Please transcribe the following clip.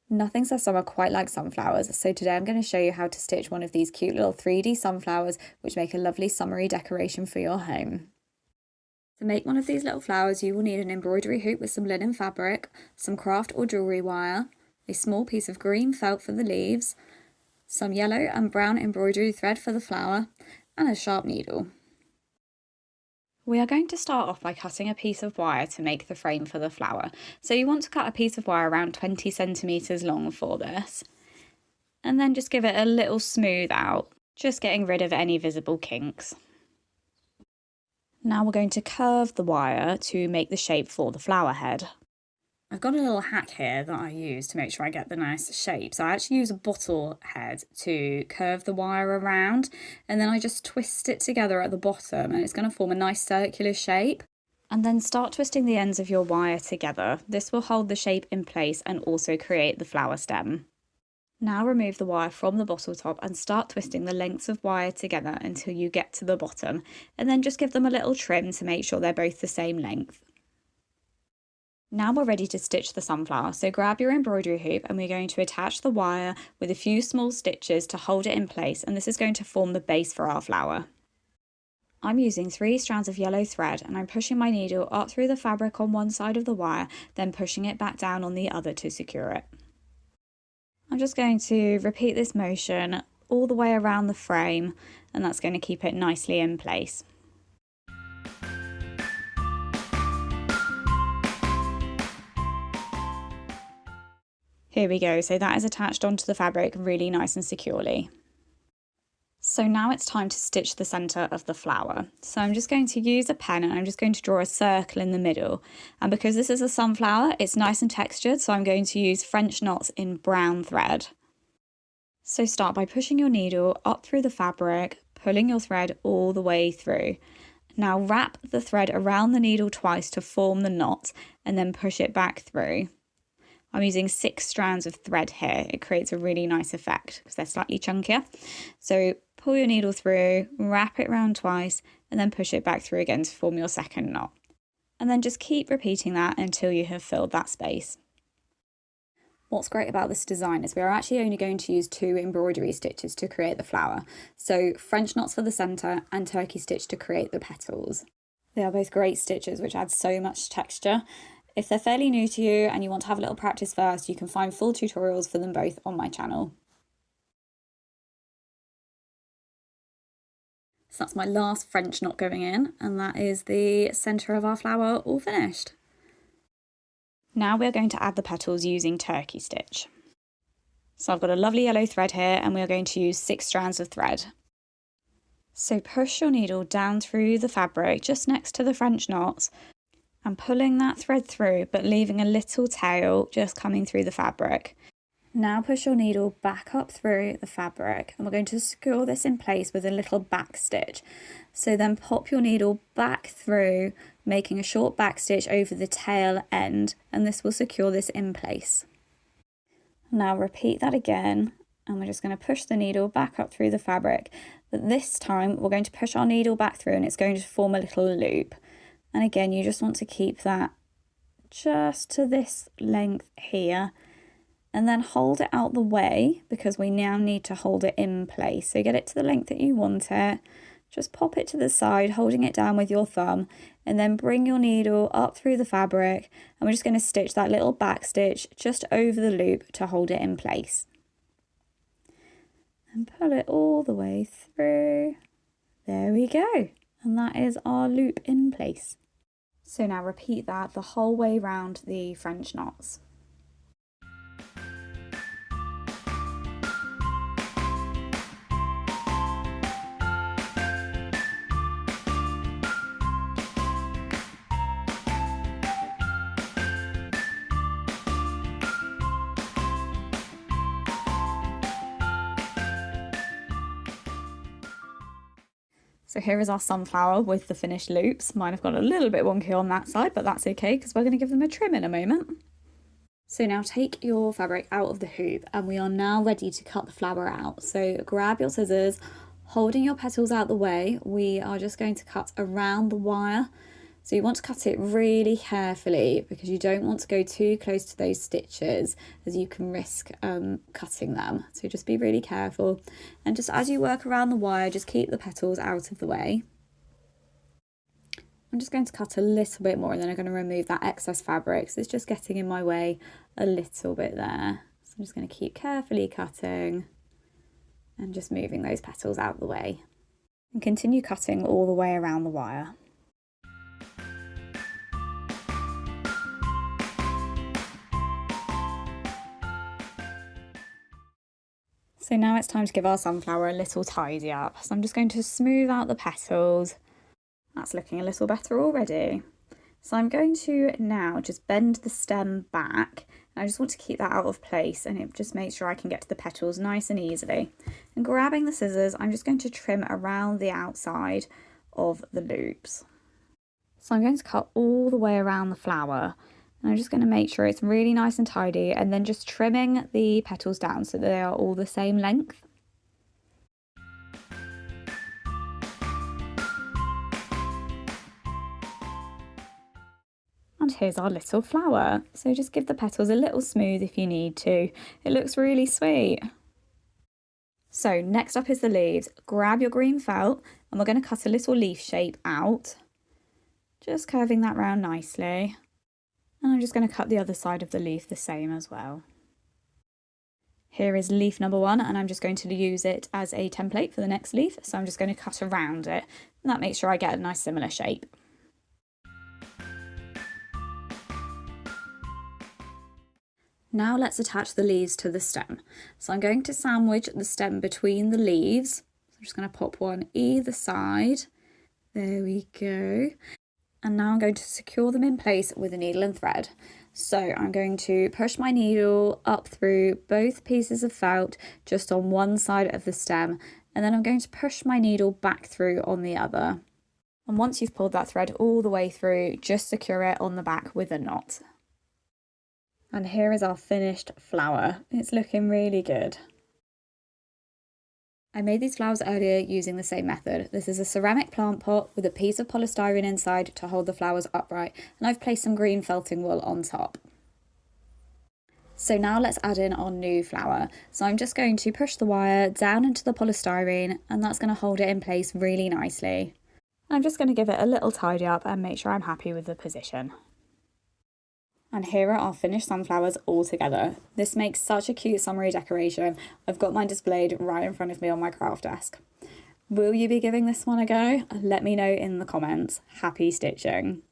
Nothing says summer quite like sunflowers, so today I'm going to show you how to stitch one of these cute little 3D sunflowers which make a lovely summery decoration for your home. To make one of these little flowers you will need an embroidery hoop with some linen fabric, some craft or jewellery wire, a small piece of green felt for the leaves, some yellow and brown embroidery thread for the flower, and a sharp needle. We are going to start off by cutting a piece of wire to make the frame for the flower. So you want to cut a piece of wire around 20 centimetres long for this. And then just give it a little smooth out, just getting rid of any visible kinks. Now we're going to curve the wire to make the shape for the flower head. I've got a little hack here that I use to make sure I get the nice shape. So I actually use a bottle head to curve the wire around, and then I just twist it together at the bottom and it's going to form a nice circular shape. And then start twisting the ends of your wire together. This will hold the shape in place and also create the flower stem. Now remove the wire from the bottle top and start twisting the lengths of wire together until you get to the bottom, and then just give them a little trim to make sure they're both the same length. Now we're ready to stitch the sunflower, so grab your embroidery hoop and we're going to attach the wire with a few small stitches to hold it in place, and this is going to form the base for our flower. I'm using 3 strands of yellow thread and I'm pushing my needle up through the fabric on one side of the wire, then pushing it back down on the other to secure it. I'm just going to repeat this motion all the way around the frame, and that's going to keep it nicely in place. Here we go, so that is attached onto the fabric really nice and securely. So now it's time to stitch the centre of the flower. So I'm just going to use a pen and I'm just going to draw a circle in the middle. And because this is a sunflower, it's nice and textured, so I'm going to use French knots in brown thread. So start by pushing your needle up through the fabric, pulling your thread all the way through. Now wrap the thread around the needle twice to form the knot and then push it back through. I'm using 6 strands of thread here. It creates a really nice effect because they're slightly chunkier. So pull your needle through, wrap it around twice, and then push it back through again to form your second knot. And then just keep repeating that until you have filled that space. What's great about this design is we are actually only going to use 2 embroidery stitches to create the flower. So French knots for the centre and turkey stitch to create the petals. They are both great stitches which add so much texture. If they're fairly new to you and you want to have a little practice first, you can find full tutorials for them both on my channel. So that's my last French knot going in, and that is the centre of our flower all finished. Now we're going to add the petals using turkey stitch. So I've got a lovely yellow thread here and we're going to use 6 strands of thread. So push your needle down through the fabric just next to the French knots and pulling that thread through but leaving a little tail just coming through the fabric. Now push your needle back up through the fabric and we're going to secure this in place with a little back stitch. So then pop your needle back through, making a short back stitch over the tail end, and this will secure this in place. Now repeat that again, and we're just going to push the needle back up through the fabric, but this time we're going to push our needle back through and it's going to form a little loop. And again, you just want to keep that just to this length here, and then hold it out the way because we now need to hold it in place. So get it to the length that you want it, just pop it to the side, holding it down with your thumb, and then bring your needle up through the fabric, and we're just going to stitch that little back stitch just over the loop to hold it in place. And pull it all the way through. There we go. And that is our loop in place. So now repeat that the whole way round the French knots. So here is our sunflower with the finished loops. Mine have got a little bit wonky on that side, but that's okay because we're going to give them a trim in a moment. So now take your fabric out of the hoop and we are now ready to cut the flower out. So grab your scissors, holding your petals out the way. We are just going to cut around the wire. So you want to cut it really carefully because you don't want to go too close to those stitches as you can risk cutting them. So just be really careful. And just as you work around the wire, just keep the petals out of the way. I'm just going to cut a little bit more and then I'm going to remove that excess fabric. So it's just getting in my way a little bit there. So I'm just going to keep carefully cutting and just moving those petals out of the way. And continue cutting all the way around the wire. So now it's time to give our sunflower a little tidy up. So I'm just going to smooth out the petals. That's looking a little better already. So I'm going to now just bend the stem back. I just want to keep that out of place and it just makes sure I can get to the petals nice and easily. And grabbing the scissors, I'm just going to trim around the outside of the loops. So I'm going to cut all the way around the flower. And I'm just going to make sure it's really nice and tidy and then just trimming the petals down so they are all the same length. And here's our little flower. So just give the petals a little smooth if you need to. It looks really sweet. So next up is the leaves. Grab your green felt and we're going to cut a little leaf shape out. Just curving that round nicely. And I'm just going to cut the other side of the leaf the same as well. Here is leaf number 1 and I'm just going to use it as a template for the next leaf. So I'm just going to cut around it and that makes sure I get a nice similar shape. Now let's attach the leaves to the stem. So I'm going to sandwich the stem between the leaves. I'm just going to pop one either side. There we go. And now I'm going to secure them in place with a needle and thread. So I'm going to push my needle up through both pieces of felt just on one side of the stem, and then I'm going to push my needle back through on the other. And once you've pulled that thread all the way through, just secure it on the back with a knot. And here is our finished flower. It's looking really good. I made these flowers earlier using the same method. This is a ceramic plant pot with a piece of polystyrene inside to hold the flowers upright, and I've placed some green felting wool on top. So now let's add in our new flower. So I'm just going to push the wire down into the polystyrene and that's going to hold it in place really nicely. I'm just going to give it a little tidy up and make sure I'm happy with the position. And here are our finished sunflowers all together. This makes such a cute summery decoration. I've got mine displayed right in front of me on my craft desk. Will you be giving this one a go? Let me know in the comments. Happy stitching!